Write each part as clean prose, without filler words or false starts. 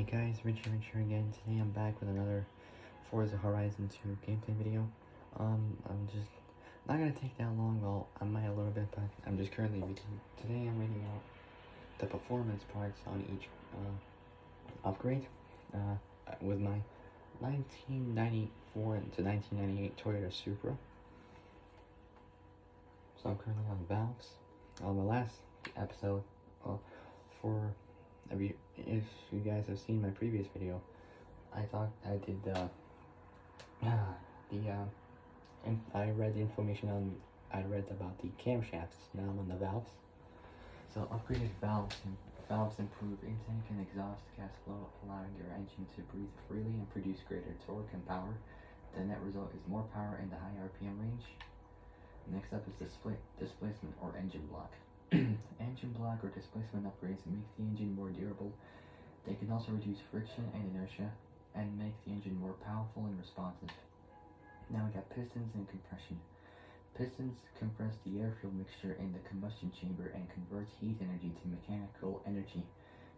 Hey guys, Richie here again. Today I'm back with another Forza Horizon 2 gameplay video. I'm just not gonna take that long. Well, I might a little bit, but I'm just currently reading. Today I'm reading out the performance parts on each upgrade with my 1994 to 1998 Toyota Supra. So I'm currently on valves. On the last episode, if you guys have seen my previous video, I read the information I read about the camshafts. Now I'm on the valves. So upgraded valves improve intake and exhaust gas flow, allowing your engine to breathe freely and produce greater torque and power. The net result is more power in the high RPM range. Next up is displacement or engine block. Engine block or displacement upgrades make the engine more durable. They can also reduce friction and inertia and make the engine more powerful and responsive. Now we got pistons and compression. Pistons compress the air-fuel mixture in the combustion chamber and convert heat energy to mechanical energy.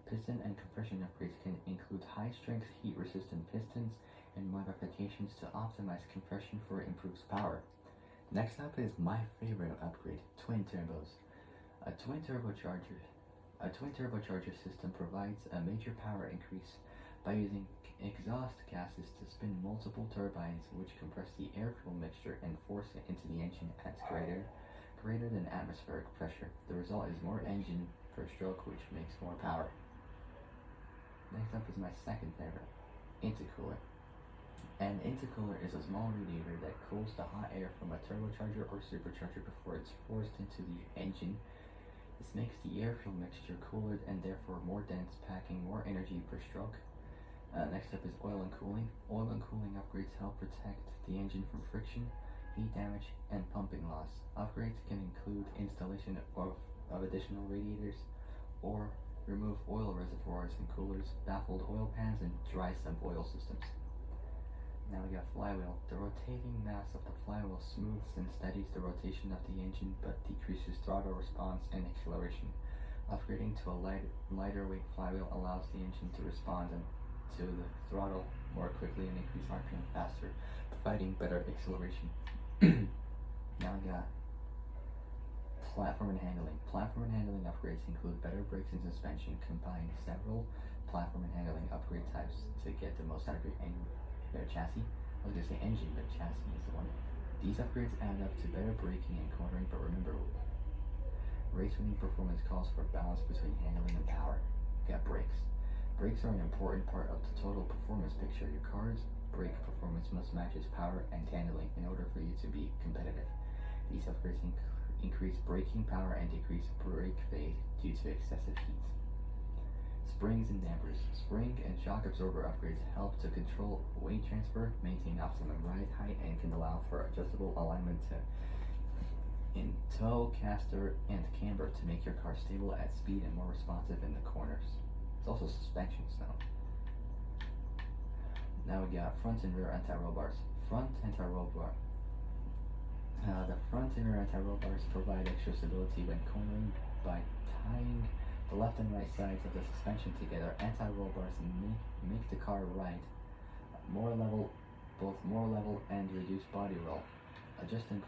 Piston and compression upgrades can include high-strength heat-resistant pistons and modifications to optimize compression for improved power. Next up is my favorite upgrade, twin turbos. A twin turbocharger system provides a major power increase by using exhaust gases to spin multiple turbines which compress the air-fuel mixture and force it into the engine at greater than atmospheric pressure. The result is more engine per stroke, which makes more power. Next up is my second favorite, intercooler. An intercooler is a small radiator that cools the hot air from a turbocharger or supercharger before it's forced into the engine. This makes the air-fuel mixture cooler and therefore more dense, packing more energy per stroke. Next up is oil and cooling. Oil and cooling upgrades help protect the engine from friction, heat damage, and pumping loss. Upgrades can include installation of additional radiators or remove oil reservoirs and coolers, baffled oil pans, and dry sump oil systems. Now we got flywheel. The rotating mass of the flywheel smooths and steadies the rotation of the engine but decreases throttle response and acceleration. Upgrading to a lighter weight flywheel allows the engine to respond to the throttle more quickly and increase RPM faster, providing better acceleration. Now we got platform and handling. Platform and handling upgrades include better brakes and suspension. Combine several platform and handling upgrade types to get the most out of your chassis. I was gonna say engine, but chassis is the one. These upgrades add up to better braking and cornering, but remember, race winning performance calls for balance between handling and power. We got brakes. Brakes are an important part of the total performance picture. Your car's brake performance must match its power and handling in order for you to be competitive. These upgrades increase braking power and decrease brake fade due to excessive heat. Springs and dampers. Spring and shock absorber upgrades help to control weight transfer, maintain optimum ride height, and can allow for adjustable alignment in tow, caster, and camber to make your car stable at speed and more responsive in the corners. It's also suspension now. Now we got front and rear anti-roll bars. The front and rear anti-roll bars provide extra stability when cornering by tying the left and right sides of the suspension together. Anti-roll bars make the car ride more level and reduce body roll. Adjusting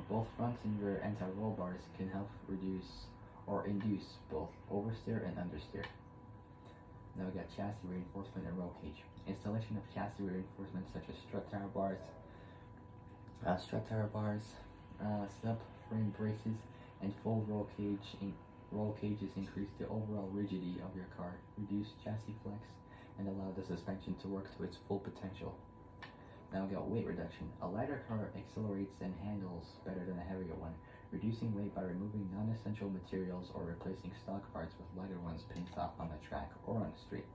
both front and rear anti-roll bars can help reduce or induce both oversteer and understeer. Now we got chassis reinforcement and roll cage. Installation of chassis reinforcements such as strut tire bars, subframe braces, and full roll cages increase the overall rigidity of your car, reduce chassis flex, and allow the suspension to work to its full potential. Now we got weight reduction. A lighter car accelerates and handles better than a heavier one. Reducing weight by removing non-essential materials or replacing stock parts with lighter ones painted off on the track or on the street.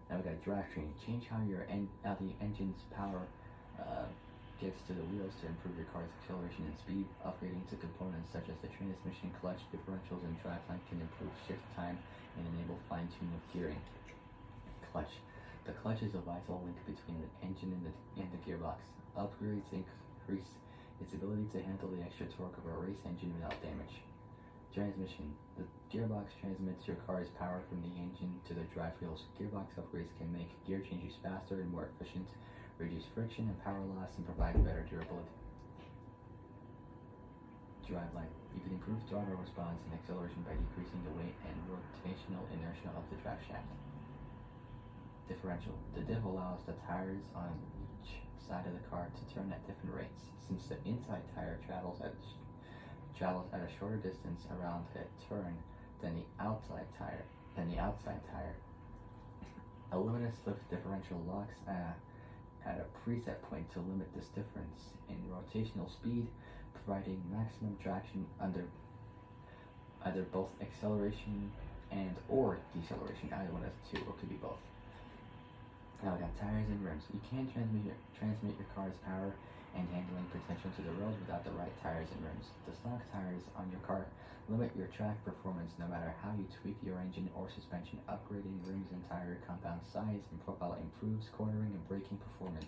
Now we got drivetrain. Change how the engine's power gets to the wheels to improve your car's acceleration and speed. Upgrading to components such as the transmission, clutch, differentials, and driveline can improve shift time and enable fine-tuning of gearing. Clutch. The clutch is a vital link between the engine and the gearbox. Upgrades increase its ability to handle the extra torque of a race engine without damage. Transmission. The gearbox transmits your car's power from the engine to the drive wheels. Gearbox upgrades can make gear changes faster and more efficient, reduce friction and power loss, and provide better durability. Drive life. You can improve throttle response and acceleration by decreasing the weight and rotational inertia of the drive shaft. Differential. The diff allows the tires on each side of the car to turn at different rates. Since the inside tire travels at a shorter distance around a turn than the outside tire, a limited slip differential locks at a preset point to limit this difference in rotational speed, providing maximum traction under either both acceleration and or deceleration, either one of the two, or could be both. Now we got tires and rims. You can't transmit your car's power and handling potential to the road without the right tires and rims. The stock tires on your car limit your track performance no matter how you tweak your engine or suspension. Upgrading rims and tire compound size and profile improves cornering and braking performance.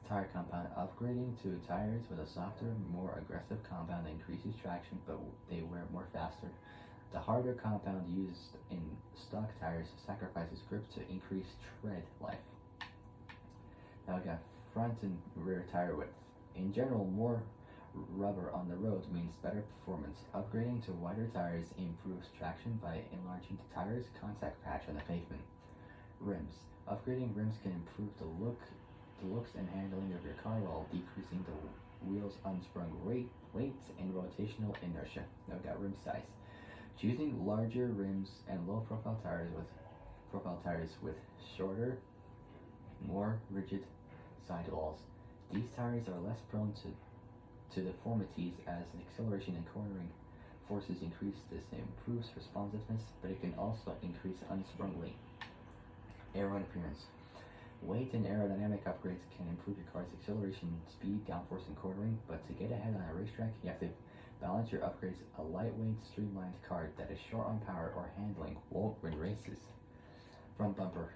Tire compound. Upgrading to tires with a softer, more aggressive compound increases traction, but they wear more faster. The harder compound used in stock tires sacrifices grip to increase tread life. Now we got front and rear tire width. In general, more rubber on the road means better performance. Upgrading to wider tires improves traction by enlarging the tire's contact patch on the pavement. Rims. Upgrading rims can improve the looks and handling of your car while decreasing the wheel's unsprung weight and rotational inertia. Now we got rim size. Choosing larger rims and low-profile tires with shorter, more rigid sidewalls. These tires are less prone to deformities as acceleration and cornering forces increase. This improves responsiveness, but it can also increase unsprung weight. Aero and appearance. Weight and aerodynamic upgrades can improve your car's acceleration, speed, downforce, and cornering, but to get ahead on a racetrack, you have to balance your upgrades. A lightweight, streamlined car that is short on power or handling won't win races. Front bumper.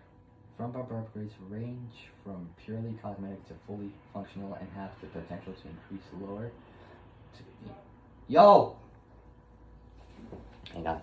Front bumper upgrades range from purely cosmetic to fully functional and have the potential to increase lower. Yo! Hang on.